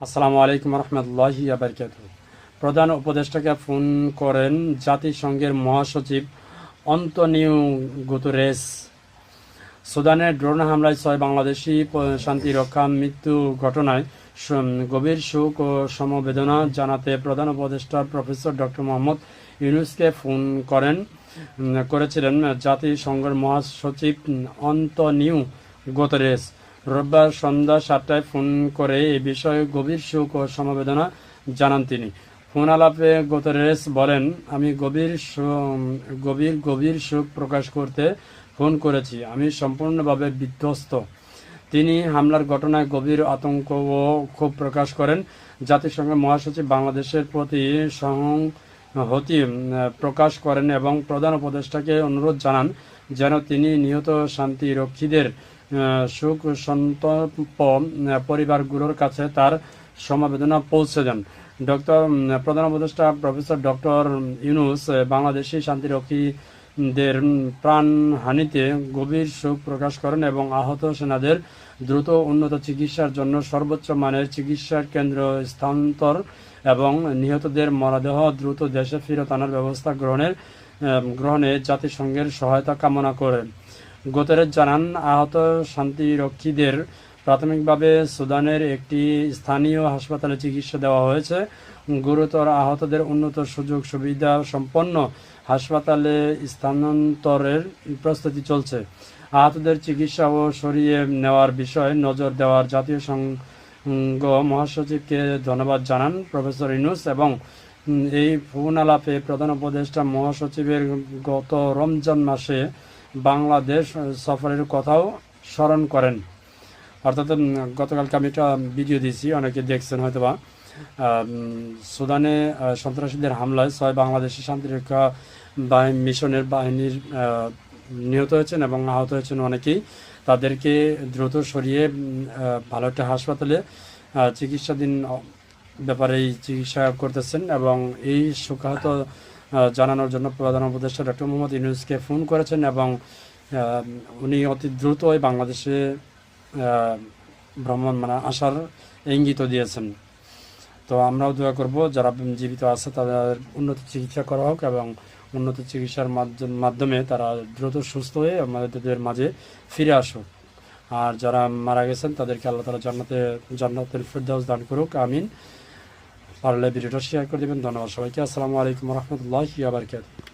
আসসালামু আলাইকুম রহমতুল্লাহি বারকাতুহু। প্রধান উপদেষ্টাকে ফোন করেন জাতিসংঘের মহাসচিব অন্তোনিও গুতেরেস। সুদানের ড্রোন হামলায় 6 বাংলাদেশি শান্তিরক্ষা মৃত্যু ঘটনায় গভীর শোক ও সমবেদনা জানাতে প্রধান উপদেষ্টা প্রফেসর ডক্টর মোহাম্মদ ইউনূসকে ফোন করেছিলেন জাতিসংঘের মহাসচিব অন্তোনিও গুতেরেস। রোববার সন্ধ্যা 7টায় ফোন করে এ বিষয়ে গভীর শোক ও সমবেদনা জানান তিনি। ফোন আলাপে গুতেরেস বলেন, আমি গভীর শোক প্রকাশ করতে ফোন করেছি। আমি সম্পূর্ণভাবে বিধ্বস্ত। তিনি হামলার ঘটনায় গভীর আতঙ্ক ও ক্ষোভ প্রকাশ করেন। জাতিসংঘের মহাসচিব বাংলাদেশের প্রতি সহানুভূতি প্রকাশ করেন এবং প্রধান উপদেষ্টাকে অনুরোধ জানান যেন তিনি নিহত শান্তিরক্ষীদের শোক সন্তপ্ত পরিবারগুলোর কাছে তার সমবেদনা পৌঁছে দেন। প্রধান উপদেষ্টা প্রফেসর ডক্টর ইউনূস বাংলাদেশি শান্তিরক্ষীদের প্রাণহানিতে গভীর শোক প্রকাশ করেন এবং আহত সেনাদের দ্রুত উন্নত চিকিৎসার জন্য সর্বোচ্চ মানের চিকিৎসা কেন্দ্র স্থানান্তর এবং নিহতদের মরদেহ দ্রুত দেশে ফেরত আনার ব্যবস্থা গ্রহণে জাতিসংঘের সহায়তা কামনা করেন। গুতেরেস জানান, আহত শান্তিরক্ষীদের প্রাথমিকভাবে সুদানের একটি স্থানীয় হাসপাতালে চিকিৎসা দেওয়া হয়েছে। গুরুতর আহতদের উন্নত সুযোগ সুবিধা সম্পন্ন হাসপাতালে স্থানান্তরের প্রস্তুতি চলছে। আহতদের চিকিৎসা ও সরিয়ে নেওয়ার বিষয়ে নজর দেওয়ার জাতীয় সংঘ মহাসচিবকে ধন্যবাদ জানান প্রফেসর ইউনূস এবং এই ফোন আলাপে প্রধান উপদেষ্টা মহাসচিবের গত রমজান মাসে বাংলাদেশ সফরের কথাও স্মরণ করেন। অর্থাৎ গতকালকে আমি একটা ভিডিও দিয়েছি, অনেকে দেখছেন হয়তোবা। সুদানে সন্ত্রাসীদের হামলায় 6 বাংলাদেশি শান্তিরক্ষা মিশনের বাহিনীর নিহত হয়েছেন এবং আহত হয়েছেন অনেকেই। তাদেরকে দ্রুত সরিয়ে ভালো একটা হাসপাতালে চিকিৎসাধীন ব্যাপারে চিকিৎসা করতেছেন এবং এই শোকাহত জানানোর জন্য প্রধান উপদেষ্টা ডক্টর মোহাম্মদ ইউনূসকে ফোন করেছেন এবং উনি অতি দ্রুতই বাংলাদেশে ভ্রমণ আসার ইঙ্গিত দিয়েছেন। তো আমরাও দোয়া করব যারা জীবিত আছে তাদের উন্নত চিকিৎসা করা হোক এবং উন্নত চিকিৎসার মাধ্যমে তারা দ্রুত সুস্থ হয়ে আমাদের মাঝে ফিরে আসুক। আর যারা মারা গেছেন তাদেরকে আল্লাহ তাআলা জান্নাতুল ফেরদাউস দান করুক, আমিন। পারলে ভিডিওটা শেয়ার করে দেবেন। ধন্যবাদ সবাইকে। আসসালামু আলাইকুম রহমতুল্লাহি ওয়া বারাকাতুহু।